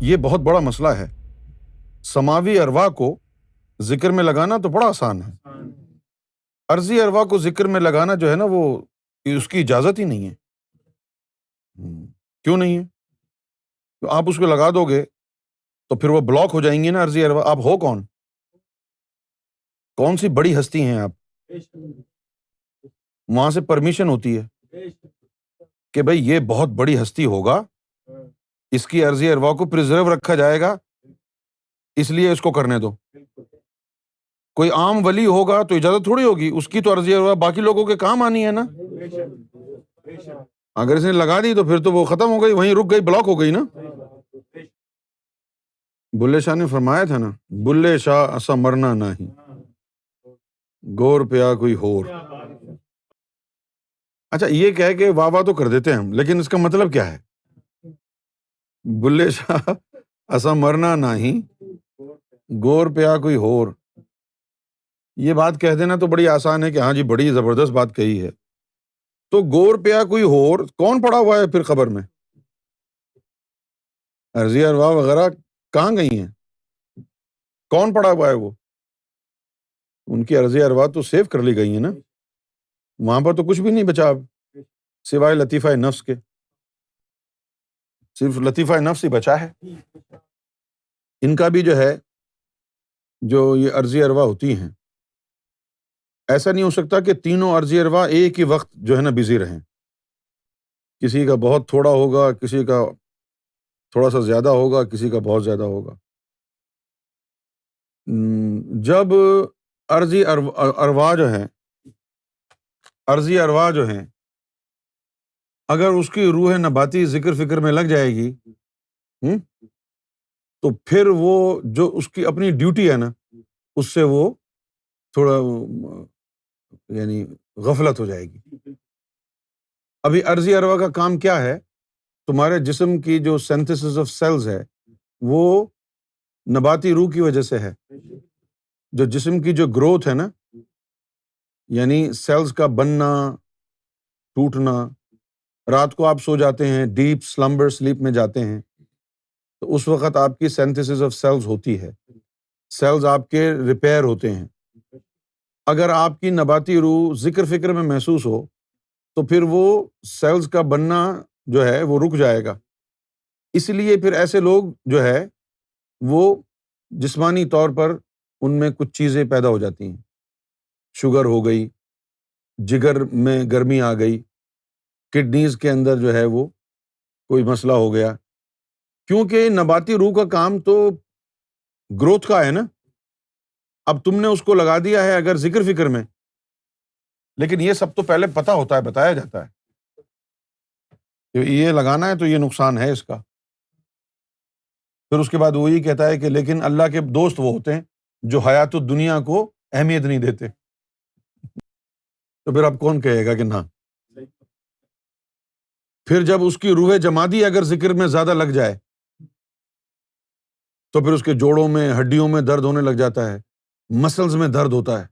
یہ بہت بڑا مسئلہ ہے۔ سماوی ارواح کو ذکر میں لگانا تو بڑا آسان ہے، عرضی ارواح کو ذکر میں لگانا جو ہے نا، وہ اس کی اجازت ہی نہیں ہے۔ کیوں نہیں ہے؟ تو آپ اس کو لگا دو گے تو پھر وہ بلاک ہو جائیں گی نا عرضی ارواح۔ آپ ہو کون؟ کون سی بڑی ہستی ہیں آپ؟ وہاں سے پرمیشن ہوتی ہے کہ بھئی یہ بہت بڑی ہستی ہوگا، اس کی عرضی ارواح کو پریزرو رکھا جائے گا، اس لیے اس کو کرنے دو۔ کوئی عام ولی ہوگا تو اجازت تھوڑی ہوگی، اس کی تو عرضی ارواح باقی لوگوں کے کام آنی ہے نا۔ اگر اس نے لگا دی تو پھر تو وہ ختم ہو گئی، وہیں رک گئی، بلاک ہو گئی نا۔ بلے شاہ نے فرمایا تھا نا، بلے شاہ اسا مرنا نہیں، گور پیا کوئی ہور۔ اچھا، یہ کہہ کے واہ واہ تو کر دیتے ہیں ہم، لیکن اس کا مطلب کیا ہے؟ بلے شاہ اسا مرنا نہیں، گور پیا کوئی ہور۔ یہ بات کہہ دینا تو بڑی آسان ہے کہ ہاں جی بڑی زبردست بات کہی ہے۔ تو گور پیا کوئی ہور کون پڑا ہوا ہے پھر قبر میں؟ عرضی ارواح وغیرہ کہاں گئی ہیں؟ کون پڑا ہوا ہے وہ؟ ان کی عرضی ارواح تو سیو کر لی گئی ہیں نا، وہاں پر تو کچھ بھی نہیں بچا اب سوائے لطیفہ نفس کے، صرف لطیفہ نفس ہی بچا ہے۔ ان کا بھی جو ہے، جو یہ عرضی ارواح ہوتی ہیں، ایسا نہیں ہو سکتا کہ تینوں عرضی ارواح ایک ہی وقت جو ہے نا بزی رہیں۔ کسی کا بہت تھوڑا ہوگا، کسی کا تھوڑا سا زیادہ ہوگا، کسی کا بہت زیادہ ہوگا۔ جب عرضی ارواح جو ہیں اگر اس کی روح نباتی ذکر فکر میں لگ جائے گی تو پھر وہ جو اس کی اپنی ڈیوٹی ہے نا، اس سے وہ تھوڑا یعنی غفلت ہو جائے گی۔ ابھی عرضی ارواح کا کام کیا ہے؟ تمہارے جسم کی جو سینتھسس آف سیلز ہے وہ نباتی روح کی وجہ سے ہے۔ جو جسم کی جو گروتھ ہے نا، یعنی سیلز کا بننا ٹوٹنا، رات کو آپ سو جاتے ہیں، ڈیپ سلمبر سلیپ میں جاتے ہیں، تو اس وقت آپ کی سینتھسس آف سیلز ہوتی ہے، سیلز آپ کے ریپیئر ہوتے ہیں۔ اگر آپ کی نباتی روح ذکر فکر میں محسوس ہو تو پھر وہ سیلز کا بننا جو ہے وہ رک جائے گا۔ اس لیے پھر ایسے لوگ جو ہے وہ جسمانی طور پر ان میں کچھ چیزیں پیدا ہو جاتی ہیں، شوگر ہو گئی، جگر میں گرمی آ گئی، کڈنیز کے اندر جو ہے وہ کوئی مسئلہ ہو گیا، کیونکہ نباتی روح کا کام تو گروتھ کا ہے نا۔ اب تم نے اس کو لگا دیا ہے اگر ذکر فکر میں، لیکن یہ سب تو پہلے پتہ ہوتا ہے، بتایا جاتا ہے کہ یہ لگانا ہے تو یہ نقصان ہے اس کا۔ پھر اس کے بعد وہی کہتا ہے کہ لیکن اللہ کے دوست وہ ہوتے ہیں جو حیات الدنیا کو اہمیت نہیں دیتے، تو پھر اب کون کہے گا کہ نہ۔ پھر جب اس کی روح جمادی اگر ذکر میں زیادہ لگ جائے تو پھر اس کے جوڑوں میں ہڈیوں میں درد ہونے لگ جاتا ہے، مسلز میں درد ہوتا ہے،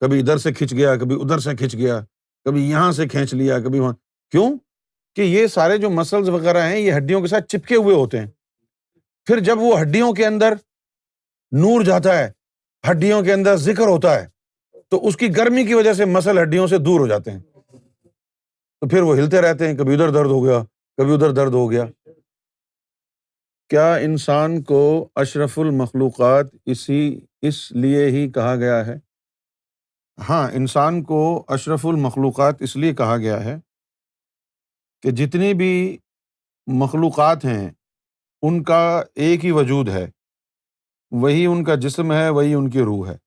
کبھی ادھر سے کھنچ گیا، کبھی ادھر سے کھنچ گیا، کبھی یہاں سے کھینچ لیا، کبھی وہاں۔ کیوں؟ کہ یہ سارے جو مسلز وغیرہ ہیں یہ ہڈیوں کے ساتھ چپکے ہوئے ہوتے ہیں۔ پھر جب وہ ہڈیوں کے اندر نور جاتا ہے، ہڈیوں کے اندر ذکر ہوتا ہے، تو اس کی گرمی کی وجہ سے مسل ہڈیوں سے دور ہو جاتے ہیں، تو پھر وہ ہلتے رہتے ہیں، کبھی ادھر درد ہو گیا، کبھی ادھر درد ہو گیا۔ کیا انسان کو اشرف المخلوقات اس لیے ہی کہا گیا ہے؟ ہاں، انسان کو اشرف المخلوقات اس لیے کہا گیا ہے کہ جتنی بھی مخلوقات ہیں ان کا ایک ہی وجود ہے، وہی ان کا جسم ہے، وہی ان کی روح ہے،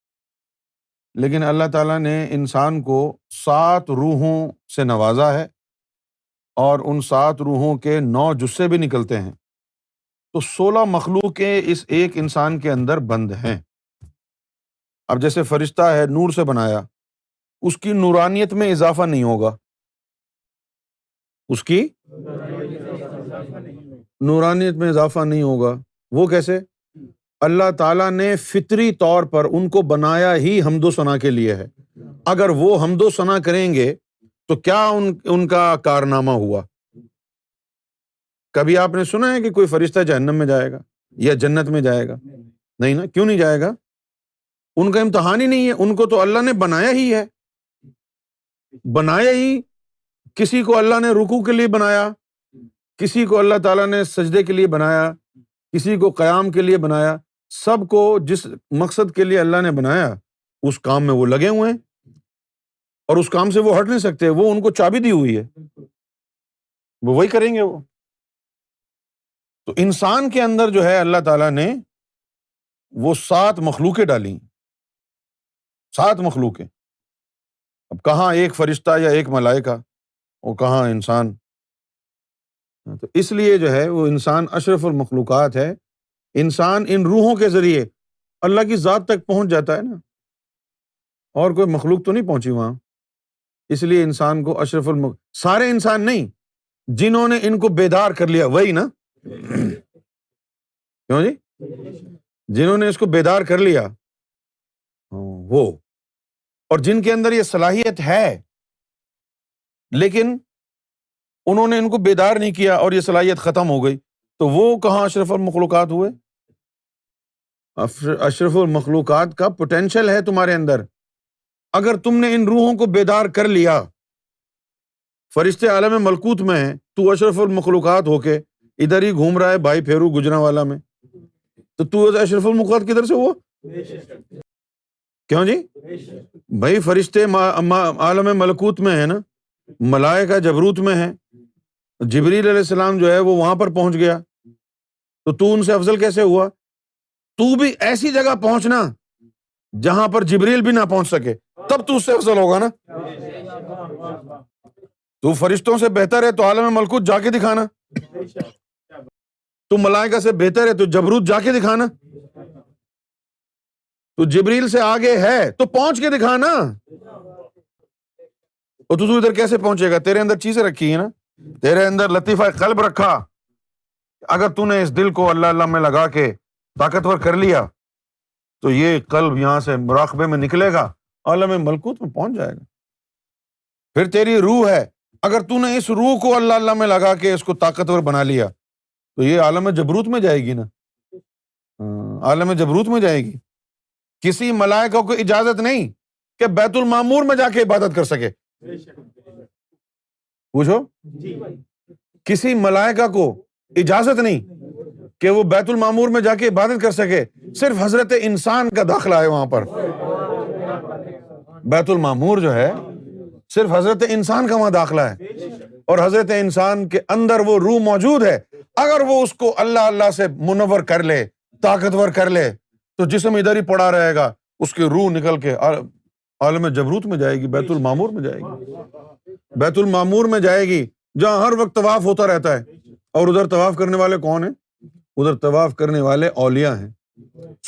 لیکن اللہ تعالیٰ نے انسان کو 7 روحوں سے نوازا ہے، اور ان 7 روحوں کے 9 جثے بھی نکلتے ہیں، تو 16 مخلوقیں اس ایک انسان کے اندر بند ہیں۔ اب جیسے فرشتہ ہے، نور سے بنایا، اس کی نورانیت میں اضافہ نہیں ہوگا، اس کی نورانیت میں اضافہ نہیں ہوگا۔ وہ کیسے؟ اللہ تعالیٰ نے فطری طور پر ان کو بنایا ہی حمد و ثنا کے لیے ہے۔ اگر وہ حمد و ثنا کریں گے تو کیا ان کا کارنامہ ہوا؟ کبھی آپ نے سنا ہے کہ کوئی فرشتہ جہنم میں جائے گا یا جنت میں جائے گا؟ نہیں نا، کیوں نہیں جائے گا؟ ان کا امتحان ہی نہیں ہے، ان کو تو اللہ نے بنایا ہی ہے، بنایا ہی، کسی کو اللہ نے رکوع کے لیے بنایا، کسی کو اللہ تعالیٰ نے سجدے کے لیے بنایا، کسی کو قیام کے لیے بنایا، سب کو جس مقصد کے لیے اللہ نے بنایا اس کام میں وہ لگے ہوئے ہیں، اور اس کام سے وہ ہٹ نہیں سکتے، وہ ان کو چابی دی ہوئی ہے، وہ وہی کریں گے وہ۔ تو انسان کے اندر جو ہے اللہ تعالیٰ نے وہ 7 مخلوقیں ڈالی، 7 مخلوقیں، اب کہاں ایک فرشتہ یا ایک ملائکہ اور کہاں انسان، تو اس لیے جو ہے وہ انسان اشرف المخلوقات ہے۔ انسان ان روحوں کے ذریعے اللہ کی ذات تک پہنچ جاتا ہے نا، اور کوئی مخلوق تو نہیں پہنچی وہاں، اس لیے انسان کو سارے انسان نہیں، جنہوں نے ان کو بیدار کر لیا وہی نا، کیوں جی؟ جنہوں نے اس کو بیدار کر لیا وہ، اور جن کے اندر یہ صلاحیت ہے لیکن انہوں نے ان کو بیدار نہیں کیا اور یہ صلاحیت ختم ہو گئی، تو وہ کہاں اشرف المخلوقات ہوئے؟ اشرف المخلوقات کا پوٹینشل ہے تمہارے اندر، اگر تم نے ان روحوں کو بیدار کر لیا، فرشتے عالم ملکوت میں ہیں، تو اشرف المخلوقات ہو کے ادھر ہی گھوم رہا ہے بھائی پھیرو گجرانوالا میں، تو اشرف المخلوقات کدھر سے ہوا؟ کیوں جی؟ بھائی فرشتے عالم ملکوت میں ہیں نا، ملائکہ جبروت میں ہیں، جبریل علیہ السلام جو ہے وہ وہاں پر پہنچ گیا، تو ان سے افضل کیسے ہوا؟ تو بھی ایسی جگہ پہنچنا جہاں پر جبریل بھی نہ پہنچ سکے، تب تو اس سے افضل ہوگا نا۔ تو فرشتوں سے بہتر ہے تو عالم ملکوت جا کے دکھانا، تو ملائکہ سے بہتر ہے تو جبروت جا کے دکھانا، تو جبریل سے آگے ہے تو پہنچ کے دکھانا، اور تو ادھر کیسے پہنچے گا؟ تیرے اندر چیزیں رکھی ہیں نا، تیرے اندر لطیفہ قلب رکھا، اگر تو نے اس دل کو اللہ اللہ میں لگا کے طاقتور کر لیا تو یہ قلب یہاں سے مراقبے میں نکلے گا، عالم ملکوت میں پہنچ جائے گا۔ پھر تیری روح ہے، اگر تو نے اس روح کو اللہ اللہ میں لگا کے اس کو طاقتور بنا لیا تو یہ عالم جبروت میں جائے گی نا، عالم جبروت میں جائے گی۔ کسی ملائکہ کو اجازت نہیں کہ بیت المعمور میں جا کے عبادت کر سکے، پوچھو، کسی ملائکہ کو اجازت نہیں کہ وہ بیت المعمور میں جا کے عبادت کر سکے، صرف حضرت انسان کا داخلہ ہے وہاں پر، بیت المعمور جو ہے صرف حضرت انسان کا وہاں داخلہ ہے، اور حضرت انسان کے اندر وہ روح موجود ہے، اگر وہ اس کو اللہ اللہ سے منور کر لے، طاقتور کر لے، تو جسم ادھر ہی پڑا رہے گا، اس کی روح نکل کے عالم جبروت میں جائے گی، بیت المعمور میں جائے گی، بیت المعمور میں جائے گی جہاں ہر وقت طواف ہوتا رہتا ہے، اور ادھر طواف کرنے والے کون ہیں؟ ادھر طواف کرنے والے اولیاء ہیں،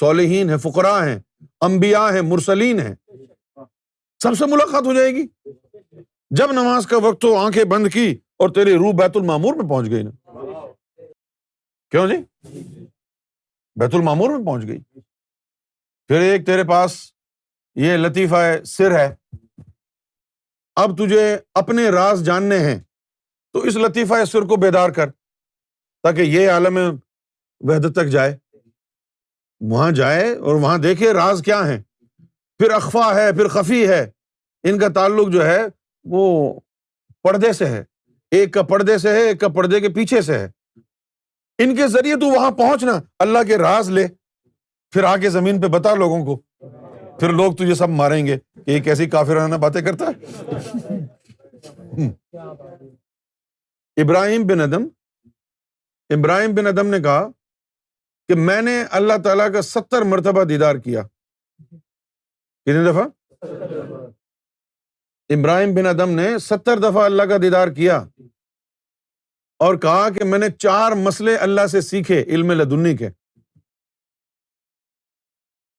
صالحین ہیں، فقراء ہیں، انبیاء ہیں، مرسلین ہیں، سب سے ملاقات ہو جائے گی۔ جب نماز کا وقت ہو آنکھیں بند کی اور تیری روح بیت المعمور میں پہنچ گئی نا، کیوں جی؟ بیت المعمور میں پہنچ گئی۔ پھر ایک تیرے پاس یہ لطیفہ سر ہے، اب تجھے اپنے راز جاننے ہیں تو اس لطیفہ سر کو بیدار کر، تاکہ یہ عالم وحدت تک جائے، وہاں جائے اور وہاں دیکھے راز کیا ہیں، پھر اخفا ہے، پھر خفی ہے، ان کا تعلق جو ہے وہ پردے سے ہے، ایک کا پردے سے ہے، ایک کا پردے کے پیچھے سے ہے، ان کے ذریعے تو وہاں پہنچنا، اللہ کے راز لے، پھر آ کے زمین پہ بتا لوگوں کو، پھر لوگ تجھے سب ماریں گے کہ یہ کیسی کافرانہ باتیں کرتا ہے۔ ابراہیم بن ادم نے کہا کہ میں نے اللہ تعالیٰ کا 70 مرتبہ دیدار کیا۔ کتنی دفعہ؟ ابراہیم بن ادم نے 70 دفعہ اللہ کا دیدار کیا، اور کہا کہ میں نے 4 مسئلے اللہ سے سیکھے علم لدنی کے۔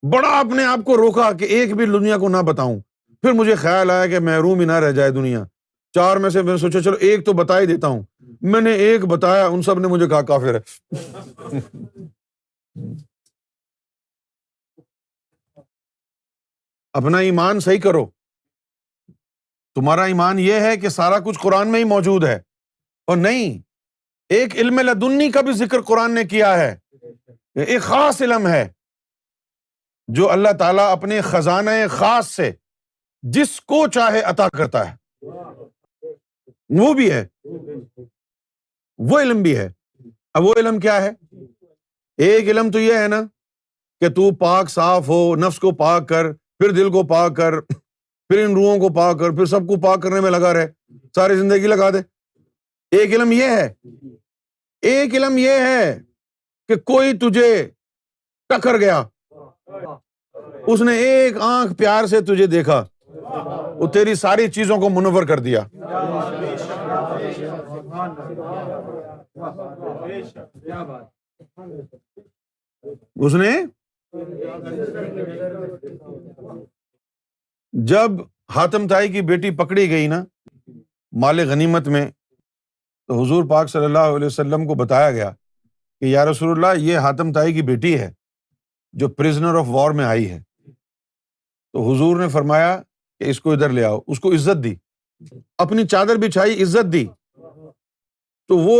بڑا اپنے آپ کو روکا کہ ایک بھی دنیا کو نہ بتاؤں، پھر مجھے خیال آیا کہ محروم ہی نہ رہ جائے دنیا، 4 میں سے میں نے سوچا چلو ایک تو بتا ہی دیتا ہوں، میں نے ایک بتایا، ان سب نے مجھے کہا کافر ہے۔ اپنا ایمان صحیح کرو، تمہارا ایمان یہ ہے کہ سارا کچھ قرآن میں ہی موجود ہے، اور نہیں، ایک علم لدنی کا بھی ذکر قرآن نے کیا ہے، ایک خاص علم ہے جو اللہ تعالیٰ اپنے خزانہ خاص سے جس کو چاہے عطا کرتا ہے، وہ بھی ہے، وہ علم بھی ہے۔ اب وہ علم کیا ہے؟ ایک علم تو یہ ہے نا کہ تو پاک صاف ہو، نفس کو پاک کر، پھر دل کو پاک کر، پھر ان روحوں کو پاک کر، پھر سب کو پاک کرنے میں لگا رہے، ساری زندگی لگا دے۔ ایک علم یہ ہے۔ ایک علم یہ ہے کہ کوئی تجھے ٹکر گیا، اس نے ایک آنکھ پیار سے تجھے دیکھا، وہ تیری ساری چیزوں کو منور کر دیا۔ اس نے جب حاتم طائی کی بیٹی پکڑی گئی نا مال غنیمت میں، تو حضور پاک صلی اللہ علیہ وسلم کو بتایا گیا کہ یا رسول اللہ، یہ حاتم طائی کی بیٹی ہے جو پرزنر آف وار میں آئی ہے۔ تو حضور نے فرمایا کہ اس کو ادھر لے آؤ، اس کو عزت دی، اپنی چادر بچھائی، عزت دی۔ تو وہ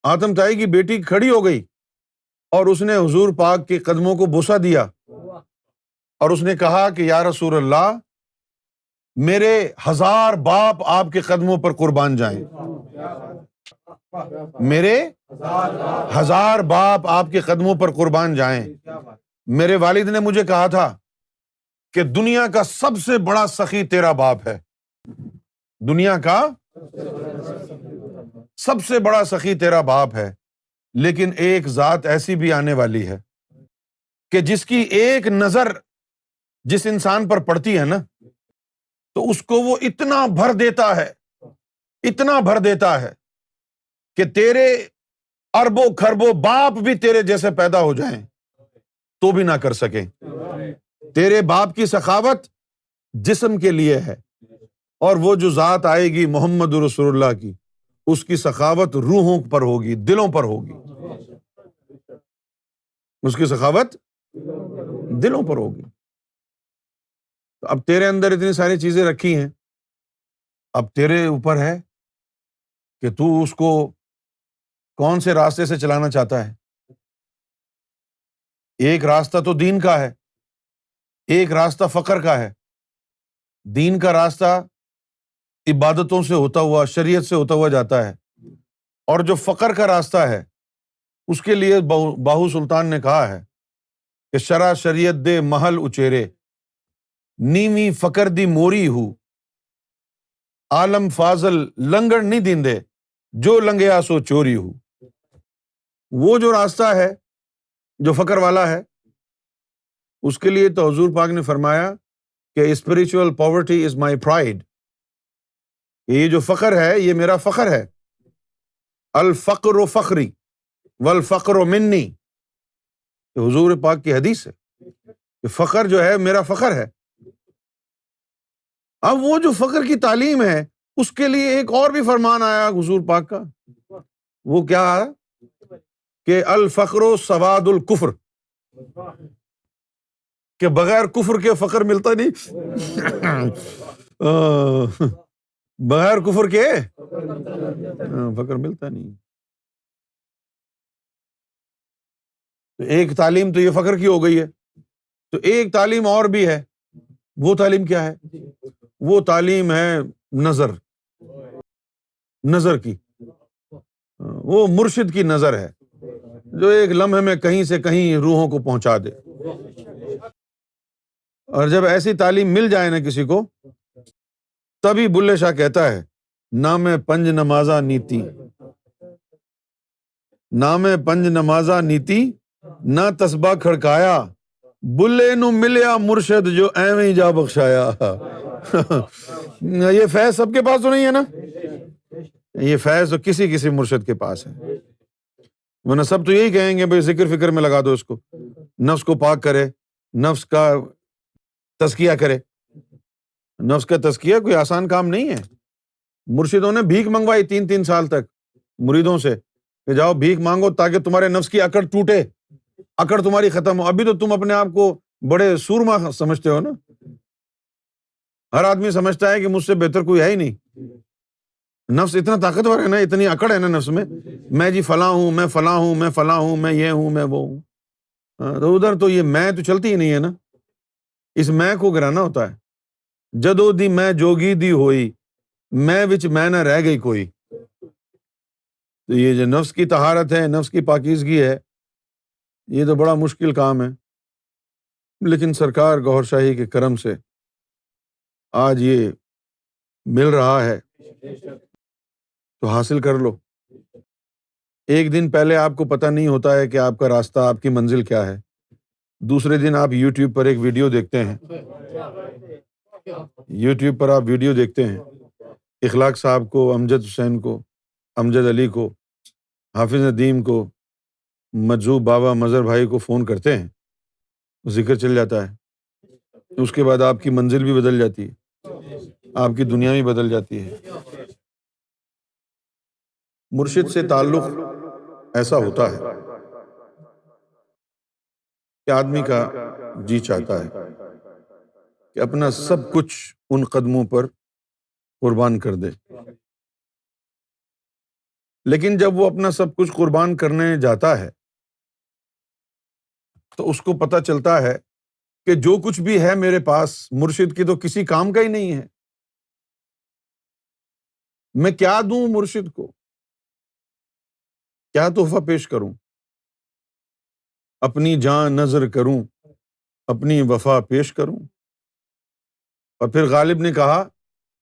حاتم طائی کی بیٹی کھڑی ہو گئی اور اس نے حضور پاک کے قدموں کو بوسہ دیا، اور اس نے کہا کہ یا رسول اللہ، میرے 1000 باپ آپ کے قدموں پر قربان جائیں، میرے 1000 باپ آپ کے قدموں پر قربان جائیں۔ میرے والد نے مجھے کہا تھا کہ دنیا کا سب سے بڑا سخی تیرا باپ ہے، دنیا کا سب سے بڑا سخی تیرا باپ ہے، لیکن ایک ذات ایسی بھی آنے والی ہے کہ جس کی ایک نظر جس انسان پر پڑتی ہے نا، تو اس کو وہ اتنا بھر دیتا ہے، اتنا بھر دیتا ہے کہ تیرے اربوں کھربوں باپ بھی تیرے جیسے پیدا ہو جائیں تو بھی نہ کر سکیں۔ تیرے باپ کی سخاوت جسم کے لیے ہے، اور وہ جو ذات آئے گی محمد رسول اللہ کی، اس کی سخاوت روحوں پر ہوگی، دلوں پر ہوگی، اس کی سخاوت دلوں پر ہوگی۔ تو اب تیرے اندر اتنی ساری چیزیں رکھی ہیں، اب تیرے اوپر ہے کہ تو اس کو کون سے راستے سے چلانا چاہتا ہے۔ ایک راستہ تو دین کا ہے، ایک راستہ فقر کا ہے۔ دین کا راستہ عبادتوں سے ہوتا ہوا، شریعت سے ہوتا ہوا جاتا ہے، اور جو فقر کا راستہ ہے اس کے لیے باہو سلطان نے کہا ہے کہ شرع شریعت دے محل اچیرے، نیوی فقر دی موری ہو، عالم فاضل لنگڑ نہیں دیندے، جو لنگیا سو چوری ہو۔ وہ جو راستہ ہے جو فقر والا ہے، اس کے لیے تو حضور پاک نے فرمایا کہ spiritual poverty is my pride, یہ جو فقر ہے یہ میرا فخر ہے۔ الفقر فخری والفقر منی، یہ حضور پاک کی حدیث ہے کہ فقر جو ہے میرا فخر ہے۔ اب وہ جو فقر کی تعلیم ہے اس کے لیے ایک اور بھی فرمان آیا حضور پاک کا، وہ کیا ہے کہ الفقر سواد الکفر، کہ بغیر کفر کے فقر ملتا نہیں، بغیر کفر کے فقر ملتا نہیں۔ تو ایک تعلیم تو یہ فقر کی ہو گئی ہے، تو ایک تعلیم اور بھی ہے۔ وہ تعلیم کیا ہے؟ وہ تعلیم ہے نظر، نظر کی، وہ مرشد کی نظر ہے جو ایک لمحے میں کہیں سے کہیں روحوں کو پہنچا دے۔ اور جب ایسی تعلیم مل جائے نا کسی کو، تبھی بلے شاہ کہتا ہے نام پنج نمازہ نیتی، نام پنج نمازہ نیتی، نہ تسبہ کھڑکایا، بلے نو ملیا مرشد جو ایویں جا بخشایا۔ یہ فیض سب کے پاس تو نہیں ہے نا، یہ فیض تو کسی کسی مرشد کے پاس ہے، ورنہ سب تو یہی کہیں گے بھائی ذکر فکر میں لگا دو اس کو، نفس کو پاک کرے، نفس کا تزکیہ کرے۔ نفس کا تزکیہ کوئی آسان کام نہیں ہے۔ مرشدوں نے بھیک منگوائی 3 سال تک مریدوں سے کہ جاؤ بھیک مانگو تاکہ تمہارے نفس کی اکڑ ٹوٹے، اکڑ تمہاری ختم ہو۔ ابھی تو تم اپنے آپ کو بڑے سورما سمجھتے ہو نا، ہر آدمی سمجھتا ہے کہ مجھ سے بہتر کوئی ہے ہی نہیں، نفس اتنا طاقتور ہے نا، اتنی اکڑ ہے نا نفس میں جی فلاں ہوں، میں فلاں ہوں، میں فلاں ہوں، میں یہ ہوں، میں وہ ہوں. تو ادھر تو یہ میں تو چلتی ہی نہیں ہے نا. اس میں کو گرانا ہوتا ہے. جدو دی میں جوگی دی ہوئی، میں وچ میں نہ رہ گئی کوئی. تو یہ جو نفس کی طہارت ہے، نفس کی پاکیزگی ہے، یہ تو بڑا مشکل کام ہے. لیکن سرکار گوھر شاہی کے کرم سے آج یہ مل رہا ہے تو حاصل کر لو. ایک دن پہلے آپ کو پتہ نہیں ہوتا ہے کہ آپ کا راستہ، آپ کی منزل کیا ہے. دوسرے دن آپ یوٹیوب پر ایک ویڈیو دیکھتے ہیں، یوٹیوب پر آپ ویڈیو دیکھتے ہیں، اخلاق صاحب کو، امجد حسین کو، امجد علی کو، حافظ ندیم کو، مجذوب بابا مظہر بھائی کو فون کرتے ہیں، ذکر چل جاتا ہے. اس کے بعد آپ کی منزل بھی بدل جاتی ہے، آپ کی دنیا بھی بدل جاتی ہے. مرشد سے تعلق ایسا ہوتا ہے کہ آدمی کا جی چاہتا ہے کہ اپنا سب کچھ ان قدموں پر قربان کر دے. لیکن جب وہ اپنا سب کچھ قربان کرنے جاتا ہے تو اس کو پتہ چلتا ہے کہ جو کچھ بھی ہے میرے پاس مرشد کی تو کسی کام کا ہی نہیں ہے. میں کیا دوں مرشد کو، کیا تحفہ پیش کروں؟ اپنی جاں نذر کروں، اپنی وفا پیش کروں. اور پھر غالب نے کہا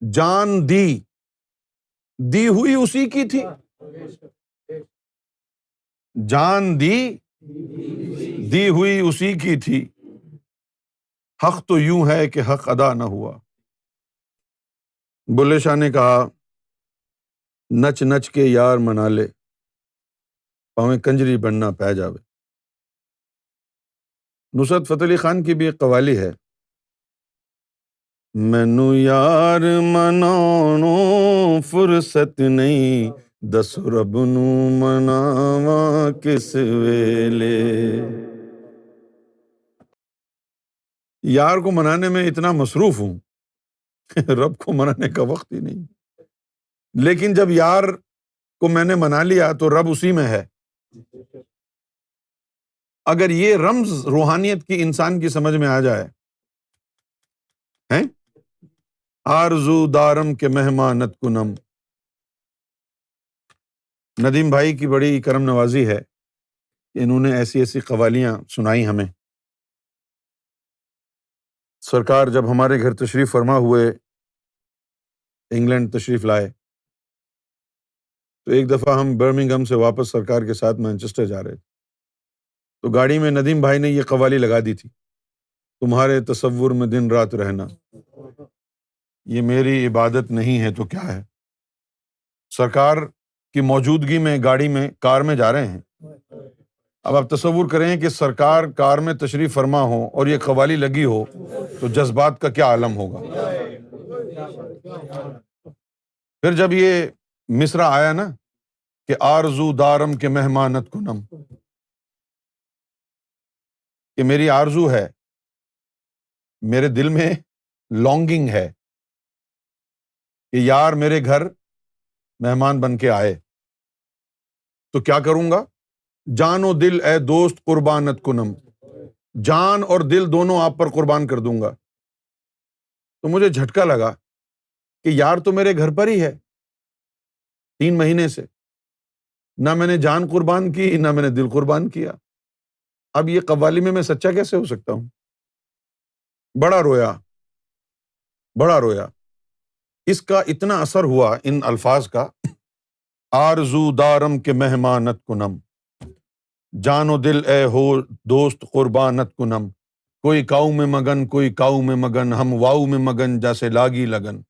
جان دی ہوئی اسی کی تھی. جان دی ہوئی اسی کی تھی، حق تو یوں ہے کہ حق ادا نہ ہوا. بلے شاہ نے کہا نچ نچ کے یار منا لے، پاویں کنجری بننا پہ جاوے. نصرت فتح علی خان کی بھی ایک قوالی ہے، مینوں یار مناؤنوں فرصت نہیں، دس رب نوں مناواں کس ویلے. یار کو منانے میں اتنا مصروف ہوں رب کو منانے کا وقت ہی نہیں. لیکن جب یار کو میں نے منا لیا تو رب اسی میں ہے. اگر یہ رمز روحانیت کی انسان کی سمجھ میں آ جائے ہیں، آرزو دارم کے مہمانت کنم. ندیم بھائی کی بڑی کرم نوازی ہے کہ انہوں نے ایسی ایسی قوالیاں سنائی ہمیں. سرکار جب ہمارے گھر تشریف فرما ہوئے، انگلینڈ تشریف لائے، تو ایک دفعہ ہم برمنگھم سے واپس سرکار کے ساتھ مانچسٹر جا رہے تھے، تو گاڑی میں ندیم بھائی نے یہ قوالی لگا دی تھی، تمہارے تصور میں دن رات رہنا، یہ میری عبادت نہیں ہے تو کیا ہے. سرکار کی موجودگی میں گاڑی میں، کار میں جا رہے ہیں. اب آپ تصور کریں کہ سرکار کار میں تشریف فرما ہو اور یہ قوالی لگی ہو تو جذبات کا کیا عالم ہوگا. پھر جب یہ مصرع آیا نا کہ آرزو دارم کے مہمانت کنم، کہ میری آرزو ہے، میرے دل میں لانگنگ ہے کہ یار میرے گھر مہمان بن کے آئے، تو کیا کروں گا؟ جان و دل اے دوست قربانت کنم، جان اور دل دونوں آپ پر قربان کر دوں گا. تو مجھے جھٹکا لگا کہ یار تو میرے گھر پر ہی ہے 3 مہینے سے، نہ میں نے جان قربان کی، نہ میں نے دل قربان کیا. اب یہ قوالی میں سچا کیسے ہو سکتا ہوں؟ بڑا رویا، بڑا رویا. اس کا اتنا اثر ہوا ان الفاظ کا، آرزو دارم کے مہمانت کنم، جان و دل اے ہو دوست قربانت کنم، کوئی کاؤ میں مگن، کوئی کاؤ میں مگن، ہم واؤ میں مگن جیسے لاگی لگن.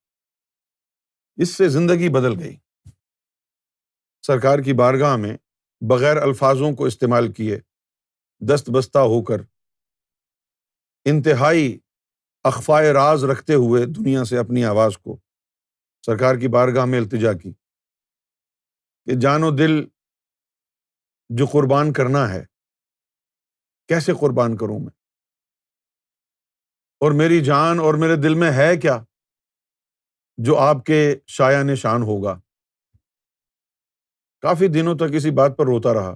اس سے زندگی بدل گئی. سرکار کی بارگاہ میں بغیر الفاظوں کو استعمال کیے دست بستہ ہو کر، انتہائی اخفائے راز رکھتے ہوئے دنیا سے اپنی آواز کو سرکار کی بارگاہ میں التجا کی کہ جان و دل جو قربان کرنا ہے، کیسے قربان کروں میں، اور میری جان اور میرے دل میں ہے کیا جو آپ کے شایان شان ہوگا. کافی دنوں تک اسی بات پر روتا رہا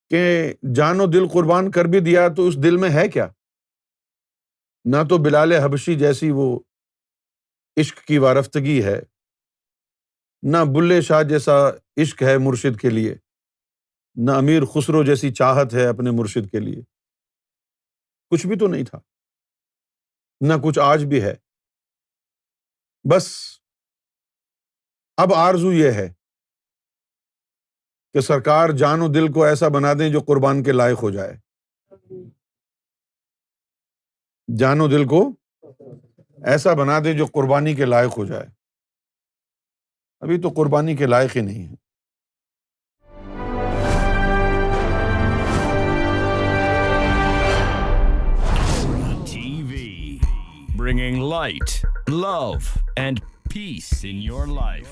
کہ جان و دل قربان کر بھی دیا تو اس دل میں ہے کیا؟ نہ تو بلال حبشی جیسی وہ عشق کی وارفتگی ہے، نہ بلے شاہ جیسا عشق ہے مرشد کے لیے، نہ امیر خسرو جیسی چاہت ہے اپنے مرشد کے لیے، کچھ بھی تو نہیں تھا، نہ کچھ آج بھی ہے۔ بس اب آرزو یہ ہے کہ سرکار جان و دل کو ایسا بنا دیں جو قربان کے لائق ہو جائے، جان و دل کو ایسا بنا دیں جو قربانی کے لائق ہو جائے۔ ابھی تو قربانی کے لائق ہی نہیں ہے۔ TV, bringing light, love, and peace in your life.